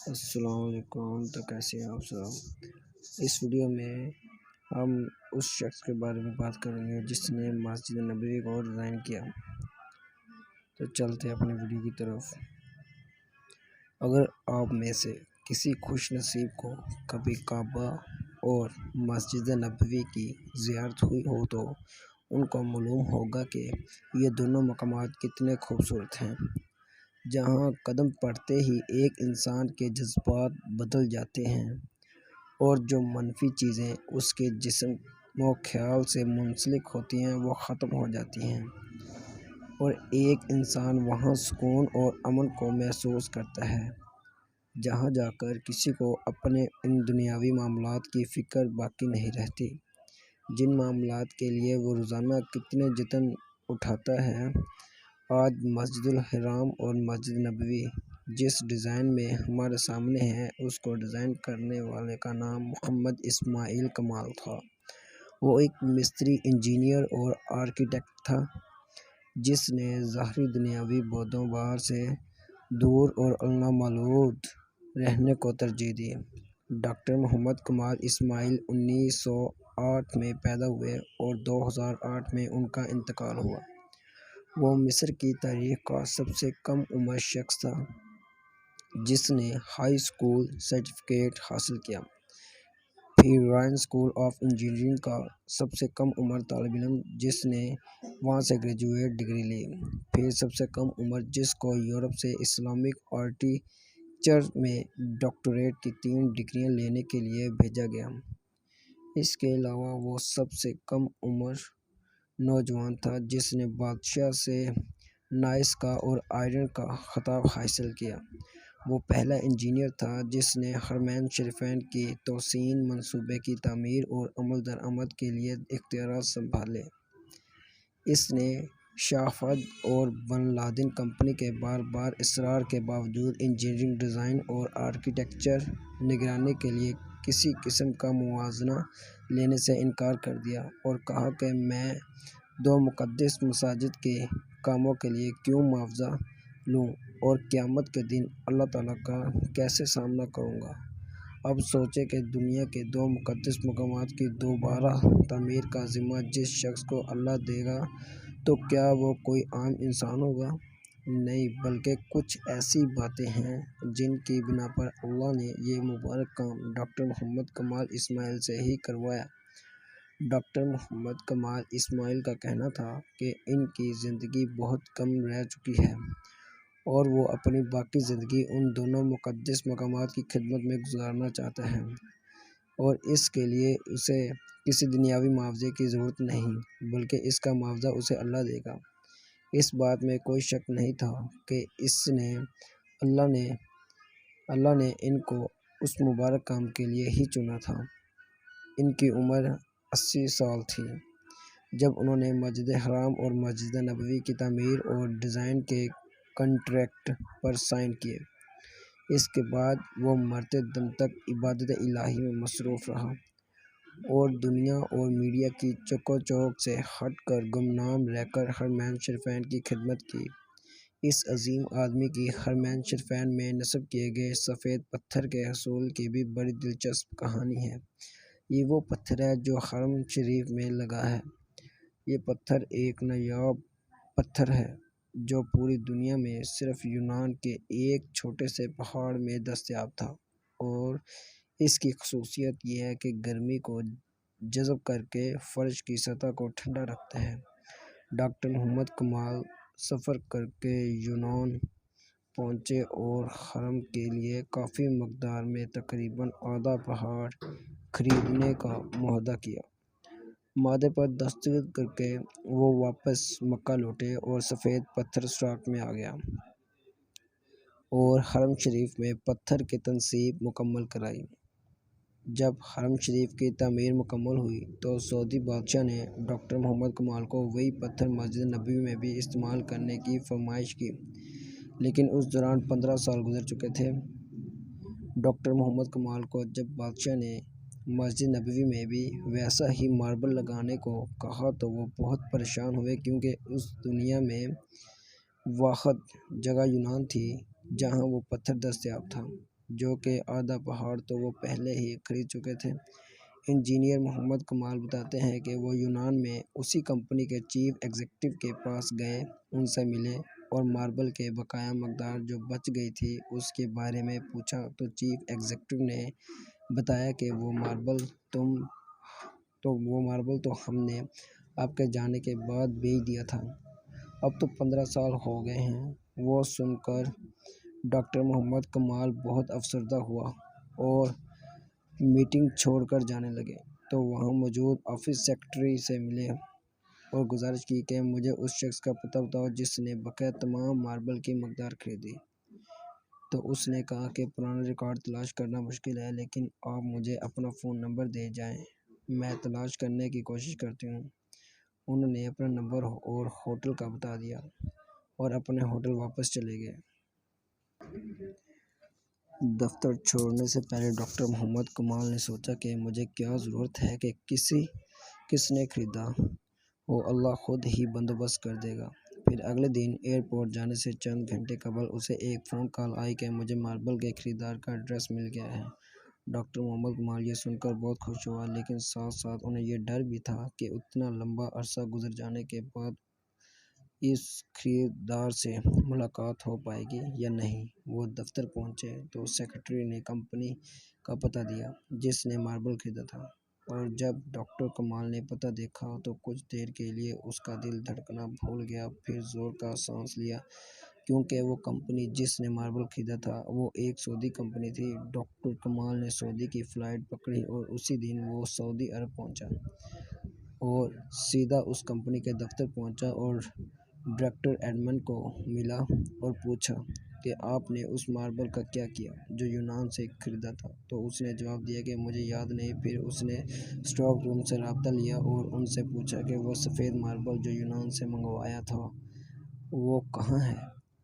السلام علیکم، تو کیسے ہیں آپ سب؟ اس ویڈیو میں ہم اس شخص کے بارے میں بات کریں گے جس نے مسجد نبوی کو ڈیزائن کیا۔ تو چلتے ہیں اپنی ویڈیو کی طرف۔ اگر آپ میں سے کسی خوش نصیب کو کبھی کعبہ اور مسجد نبوی کی زیارت ہوئی ہو تو ان کو معلوم ہوگا کہ یہ دونوں مقامات کتنے خوبصورت ہیں، جہاں قدم پڑتے ہی ایک انسان کے جذبات بدل جاتے ہیں اور جو منفی چیزیں اس کے جسم و خیال سے منسلک ہوتی ہیں وہ ختم ہو جاتی ہیں، اور ایک انسان وہاں سکون اور امن کو محسوس کرتا ہے، جہاں جا کر کسی کو اپنے ان دنیاوی معاملات کی فکر باقی نہیں رہتی جن معاملات کے لیے وہ روزانہ کتنے جتن اٹھاتا ہے۔ آج مسجد الحرام اور مسجد نبوی جس ڈیزائن میں ہمارے سامنے ہے، اس کو ڈیزائن کرنے والے کا نام محمد اسماعیل کمال تھا۔ وہ ایک مستری، انجینئر اور آرکیٹیکٹ تھا جس نے ظاہری دنیاوی بودوں بہار سے دور اور لامحدود رہنے کو ترجیح دی۔ ڈاکٹر محمد کمال اسماعیل 1908 میں پیدا ہوئے اور 2008 میں ان کا انتقال ہوا۔ وہ مصر کی تاریخ کا سب سے کم عمر شخص تھا جس نے ہائی اسکول سرٹیفکیٹ حاصل کیا، پھر رائن اسکول آف انجینئرنگ کا سب سے کم عمر طالب علم جس نے وہاں سے گریجویٹ ڈگری لی، پھر سب سے کم عمر جس کو یورپ سے اسلامک آرکیٹیکچر میں ڈاکٹریٹ کی 3 ڈگریاں لینے کے لیے بھیجا گیا۔ اس کے علاوہ وہ سب سے کم عمر نوجوان تھا جس نے بادشاہ سے نائس کا اور آئرن کا خطاب حاصل کیا۔ وہ پہلا انجینئر تھا جس نے حرمین شریفین کی توسیع منصوبے کی تعمیر اور عمل درآمد کے لیے اختیارات سنبھالے۔ اس نے شاہ فہد اور بن لادن کمپنی کے بار بار اصرار کے باوجود انجینئرنگ، ڈیزائن اور آرکیٹیکچر نگرانی کے لیے کسی قسم کا معاوضہ لینے سے انکار کر دیا اور کہا کہ میں 2 مقدس مساجد کے کاموں کے لیے کیوں معاوضہ لوں اور قیامت کے دن اللہ تعالیٰ کا کیسے سامنا کروں گا۔ اب سوچیں کہ دنیا کے 2 مقدس مقامات کی دوبارہ تعمیر کا ذمہ جس شخص کو اللہ دے گا تو کیا وہ کوئی عام انسان ہوگا؟ نہیں، بلکہ کچھ ایسی باتیں ہیں جن کی بنا پر اللہ نے یہ مبارک کام ڈاکٹر محمد کمال اسماعیل سے ہی کروایا۔ ڈاکٹر محمد کمال اسماعیل کا کہنا تھا کہ ان کی زندگی بہت کم رہ چکی ہے اور وہ اپنی باقی زندگی ان دونوں مقدس مقامات کی خدمت میں گزارنا چاہتا ہے، اور اس کے لیے اسے کسی دنیاوی معاوضے کی ضرورت نہیں بلکہ اس کا معاوضہ اسے اللہ دے گا۔ اس بات میں کوئی شک نہیں تھا کہ اللہ نے ان کو اس مبارک کام کے لیے ہی چنا تھا۔ ان کی عمر 80 سال تھی جب انہوں نے مسجد حرام اور مسجد نبوی کی تعمیر اور ڈیزائن کے کنٹریکٹ پر سائن کیے۔ اس کے بعد وہ مرتے دم تک عبادت الہی میں مصروف رہا اور دنیا اور میڈیا کی چکو چوند سے ہٹ کر گمنام رہ کر حرمین شریفین کی خدمت کی۔ اس عظیم آدمی کی حرمین شریفین میں نصب کیے گئے سفید پتھر کے حصول کی بھی بڑی دلچسپ کہانی ہے۔ یہ وہ پتھر ہے جو حرم شریف میں لگا ہے۔ یہ پتھر ایک نایاب پتھر ہے جو پوری دنیا میں صرف یونان کے ایک چھوٹے سے پہاڑ میں دستیاب تھا، اور اس کی خصوصیت یہ ہے کہ گرمی کو جذب کر کے فرش کی سطح کو ٹھنڈا رکھتا ہے۔ ڈاکٹر محمد کمال سفر کر کے یونان پہنچے اور حرم کے لیے کافی مقدار میں تقریباً آدھا پہاڑ خریدنے کا معاہدہ کیا۔ معاہدے پر دستخط کر کے وہ واپس مکہ لوٹے اور سفید پتھر اسٹاک میں آ گیا اور حرم شریف میں پتھر کی تنصیب مکمل کرائی۔ جب حرم شریف کی تعمیر مکمل ہوئی تو سعودی بادشاہ نے ڈاکٹر محمد کمال کو وہی پتھر مسجد نبوی میں بھی استعمال کرنے کی فرمائش کی، لیکن اس دوران 15 سال گزر چکے تھے۔ ڈاکٹر محمد کمال کو جب بادشاہ نے مسجد نبوی میں بھی ویسا ہی ماربل لگانے کو کہا تو وہ بہت پریشان ہوئے، کیونکہ اس دنیا میں واحد جگہ یونان تھی جہاں وہ پتھر دستیاب تھا۔ جو کہ آدھا پہاڑ تو وہ پہلے ہی خرید چکے تھے۔ انجینئر محمد کمال بتاتے ہیں کہ وہ یونان میں اسی کمپنی کے چیف ایگزیکٹو کے پاس گئے، ان سے ملے اور ماربل کے بقایا مقدار جو بچ گئی تھی اس کے بارے میں پوچھا تو چیف ایگزیکٹو نے بتایا کہ وہ ماربل تو ہم نے آپ کے جانے کے بعد بیچ دیا تھا، اب تو 15 سال ہو گئے ہیں۔ وہ سن کر ڈاکٹر محمد کمال بہت افسردہ ہوا اور میٹنگ چھوڑ کر جانے لگے تو وہاں موجود آفس سیکرٹری سے ملے اور گزارش کی کہ مجھے اس شخص کا پتہ بتاؤ جس نے بقیہ تمام ماربل کی مقدار خریدی۔ تو اس نے کہا کہ پرانا ریکارڈ تلاش کرنا مشکل ہے، لیکن آپ مجھے اپنا فون نمبر دے جائیں، میں تلاش کرنے کی کوشش کرتی ہوں۔ انہوں نے اپنا نمبر اور ہوٹل کا بتا دیا اور اپنے ہوٹل واپس چلے گئے۔ دفتر چھوڑنے سے پہلے ڈاکٹر محمد کمال نے سوچا کہ مجھے کیا ضرورت ہے کہ کس نے خریدا ہو، اللہ خود ہی بندوبست کر دے گا۔ پھر اگلے دن ایئرپورٹ جانے سے چند گھنٹے قبل اسے ایک فون کال آئی کہ مجھے ماربل کے خریدار کا ایڈریس مل گیا ہے۔ ڈاکٹر محمد کمال یہ سن کر بہت خوش ہوا، لیکن ساتھ ساتھ انہیں یہ ڈر بھی تھا کہ اتنا لمبا عرصہ گزر جانے کے بعد اس خریدار سے ملاقات ہو پائے گی یا نہیں۔ وہ دفتر پہنچے تو سیکرٹری نے کمپنی کا پتہ دیا جس نے ماربل خریدا تھا، اور جب ڈاکٹر کمال نے پتہ دیکھا تو کچھ دیر کے لیے اس کا دل دھڑکنا بھول گیا، پھر زور کا سانس لیا، کیونکہ وہ کمپنی جس نے ماربل خریدا تھا وہ ایک سعودی کمپنی تھی۔ ڈاکٹر کمال نے سعودی کی فلائٹ پکڑی اور اسی دن وہ سعودی عرب پہنچا اور سیدھا اس کمپنی کے دفتر پہنچا اور ڈائریکٹر ایڈمنڈ کو ملا اور پوچھا کہ آپ نے اس ماربل کا کیا کیا جو یونان سے خریدا تھا۔ تو اس نے جواب دیا کہ مجھے یاد نہیں۔ پھر اس نے اسٹاک روم سے رابطہ لیا اور ان سے پوچھا کہ وہ سفید ماربل جو یونان سے منگوایا تھا وہ کہاں ہے۔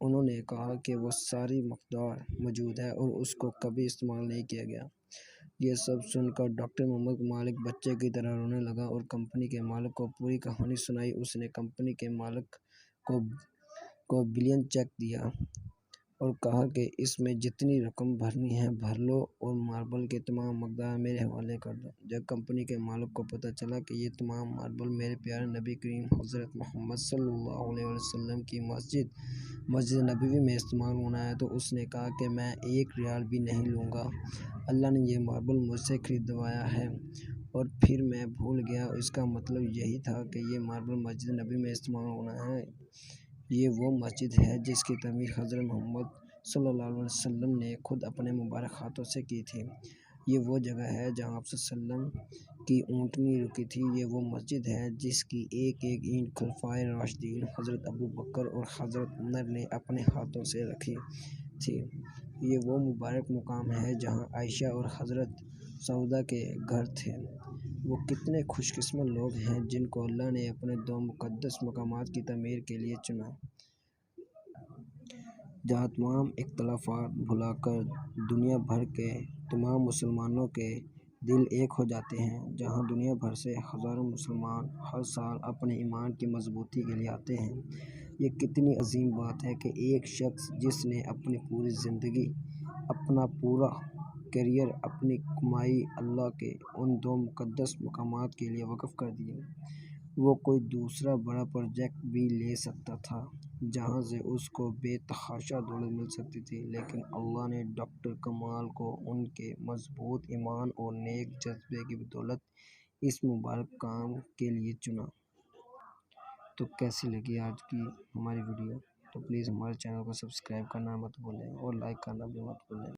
انہوں نے کہا کہ وہ ساری مقدار موجود ہے اور اس کو کبھی استعمال نہیں کیا گیا۔ یہ سب سن کر ڈاکٹر محمد کمال ایک بچے کی طرح رونے لگا اور کمپنی کے مالک کو پوری کہانی سنائی۔ اس نے کمپنی کے مالک کو بلین چیک دیا اور کہا کہ اس میں جتنی رقم بھرنی ہے بھر لو اور ماربل کی تمام مقدار میرے حوالے کر دو۔ جب کمپنی کے مالک کو پتہ چلا کہ یہ تمام ماربل میرے پیارے نبی کریم حضرت محمد صلی اللہ علیہ وسلم کی مسجد نبوی میں استعمال ہونا ہے تو اس نے کہا کہ میں ایک ریال بھی نہیں لوں گا، اللہ نے یہ ماربل مجھ سے خریدوایا ہے اور پھر میں بھول گیا۔ اس کا مطلب یہی تھا کہ یہ ماربل مسجد نبوی میں استعمال ہونا ہے۔ یہ وہ مسجد ہے جس کی تعمیر حضرت محمد صلی اللہ علیہ وسلم نے خود اپنے مبارک ہاتھوں سے کی تھی۔ یہ وہ جگہ ہے جہاں آپ صلی اللہ علیہ وسلم کی اونٹنی رکی تھی۔ یہ وہ مسجد ہے جس کی ایک ایک اینٹ خلفائے راشدین حضرت ابوبکر اور حضرت عمر نے اپنے ہاتھوں سے رکھی تھی۔ یہ وہ مبارک مقام ہے جہاں عائشہ اور حضرت سعودہ کے گھر تھے۔ وہ کتنے خوش قسمت لوگ ہیں جن کو اللہ نے اپنے دو مقدس مقامات کی تعمیر کے لیے چنا، جہاں تمام اختلافات بھلا کر دنیا بھر کے تمام مسلمانوں کے دل ایک ہو جاتے ہیں، جہاں دنیا بھر سے ہزاروں مسلمان ہر سال اپنے ایمان کی مضبوطی کے لیے آتے ہیں۔ یہ کتنی عظیم بات ہے کہ ایک شخص جس نے اپنی پوری زندگی، اپنا پورا کیریئر، اپنی کمائی اللہ کے ان دو مقدس مقامات کے لیے وقف کر دی۔ وہ کوئی دوسرا بڑا پروجیکٹ بھی لے سکتا تھا جہاں سے اس کو بے تحاشا دولت مل سکتی تھی، لیکن اللہ نے ڈاکٹر کمال کو ان کے مضبوط ایمان اور نیک جذبے کی بدولت اس مبارک کام کے لیے چنا۔ تو کیسی لگی آج کی ہماری ویڈیو؟ تو پلیز ہمارے چینل کو سبسکرائب کرنا مت بھولیں اور لائک کرنا بھی مت بھولیں۔